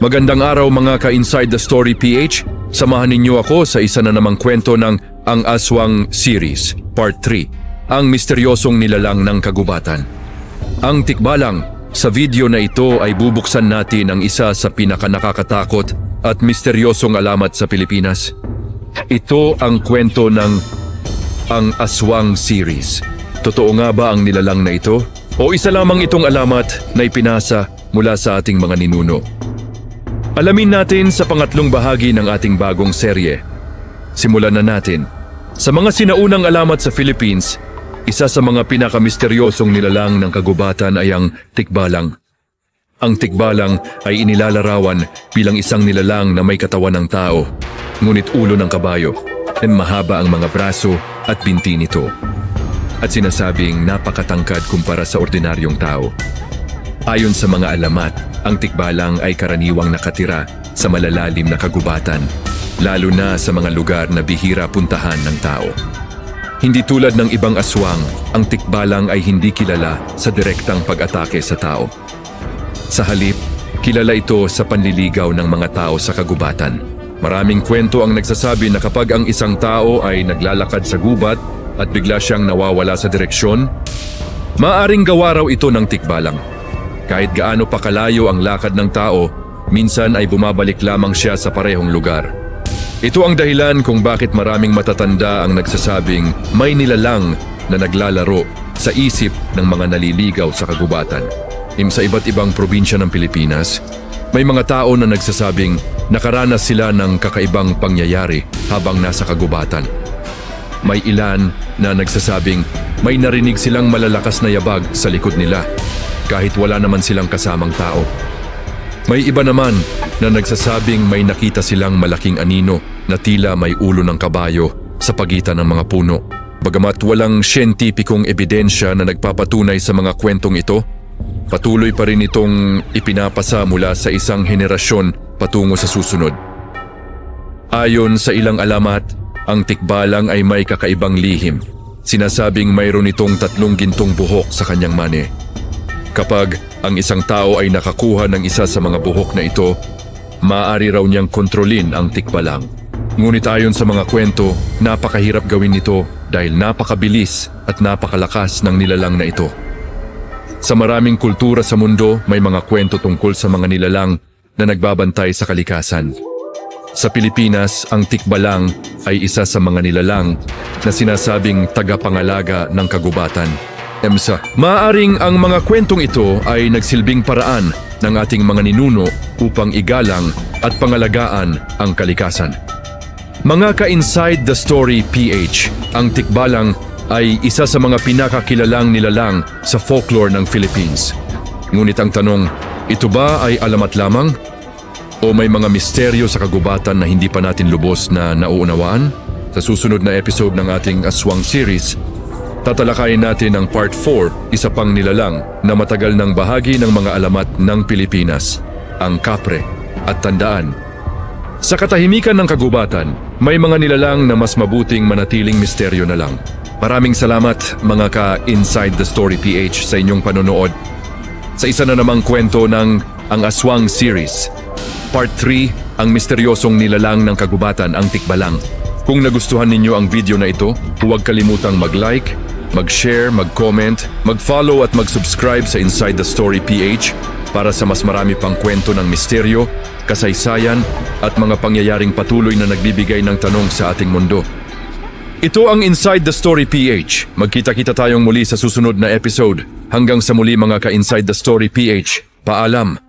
Magandang araw mga ka-Inside the Story PH. Samahan ninyo ako sa isa na namang kwento ng Ang Aswang Series, Part 3, Ang Misteryosong Nilalang ng Kagubatan. Ang tikbalang, sa video na ito ay bubuksan natin ang isa sa pinakanakakatakot at misteryosong alamat sa Pilipinas. Ito ang kwento ng Ang Aswang Series. Totoo nga ba ang nilalang na ito? O isa lamang itong alamat na ipinasa mula sa ating mga ninuno? Alamin natin sa pangatlong bahagi ng ating bagong serye. Simulan na natin. Sa mga sinaunang alamat sa Philippines, isa sa mga pinakamisteryosong nilalang ng kagubatan ay ang tikbalang. Ang tikbalang ay inilalarawan bilang isang nilalang na may katawan ng tao, ngunit ulo ng kabayo, at mahaba ang mga braso at binti nito. At sinasabing napakatangkad kumpara sa ordinaryong tao. Ayon sa mga alamat, ang tikbalang ay karaniwang nakatira sa malalalim na kagubatan, lalo na sa mga lugar na bihira puntahan ng tao. Hindi tulad ng ibang aswang, ang tikbalang ay hindi kilala sa direktang pag-atake sa tao. Sa halip, kilala ito sa panliligaw ng mga tao sa kagubatan. Maraming kwento ang nagsasabi na kapag ang isang tao ay naglalakad sa gubat at bigla siyang nawawala sa direksyon, maaring gawa raw ito ng tikbalang. Kahit gaano pa kalayo ang lakad ng tao, minsan ay bumabalik lamang siya sa parehong lugar. Ito ang dahilan kung bakit maraming matatanda ang nagsasabing may nilalang na naglalaro sa isip ng mga naliligaw sa kagubatan. Sa iba't ibang probinsya ng Pilipinas, may mga tao na nagsasabing nakaranas sila ng kakaibang pangyayari habang nasa kagubatan. May ilan na nagsasabing may narinig silang malalakas na yabag sa likod nila kahit wala naman silang kasamang tao. May iba naman na nagsasabing may nakita silang malaking anino na tila may ulo ng kabayo sa pagitan ng mga puno. Bagamat walang siyentipikong ebidensya na nagpapatunay sa mga kwentong ito, patuloy pa rin itong ipinapasa mula sa isang henerasyon patungo sa susunod. Ayon sa ilang alamat, ang tikbalang ay may kakaibang lihim. Sinasabing mayroon itong 3 gintong buhok sa kanyang mane. Kapag ang isang tao ay nakakuha ng isa sa mga buhok na ito, maaari raw niyang kontrolin ang tikbalang. Ngunit ayon sa mga kwento, napakahirap gawin ito dahil napakabilis at napakalakas ng nilalang na ito. Sa maraming kultura sa mundo, may mga kwento tungkol sa mga nilalang na nagbabantay sa kalikasan. Sa Pilipinas, ang tikbalang ay isa sa mga nilalang na sinasabing tagapangalaga ng kagubatan. Maaaring ang mga kwentong ito ay nagsilbing paraan ng ating mga ninuno upang igalang at pangalagaan ang kalikasan. Mga ka-Inside the Story PH, ang tikbalang ay isa sa mga pinakakilalang nilalang sa folklore ng Philippines. Ngunit ang tanong, ito ba ay alamat lamang? O may mga misteryo sa kagubatan na hindi pa natin lubos na nauunawaan? Sa susunod na episode ng ating Aswang Series, tatalakayin natin ang Part 4, isa pang nilalang na matagal ng bahagi ng mga alamat ng Pilipinas, ang kapre. At tandaan, sa katahimikan ng kagubatan, may mga nilalang na mas mabuting manatiling misteryo na lang. Maraming salamat mga ka-Inside the Story PH sa inyong panonood sa isa na namang kwento ng Ang Aswang Series. Part 3, ang misteryosong nilalang ng kagubatan, ang tikbalang. Kung nagustuhan ninyo ang video na ito, huwag kalimutang mag-like, mag-share, mag-comment, mag-follow at mag-subscribe sa Inside the Story PH para sa mas marami pang kwento ng misteryo, kasaysayan at mga pangyayaring patuloy na nagbibigay ng tanong sa ating mundo. Ito ang Inside the Story PH. Magkita-kita tayong muli sa susunod na episode. Hanggang sa muli mga ka-Inside the Story PH. Paalam!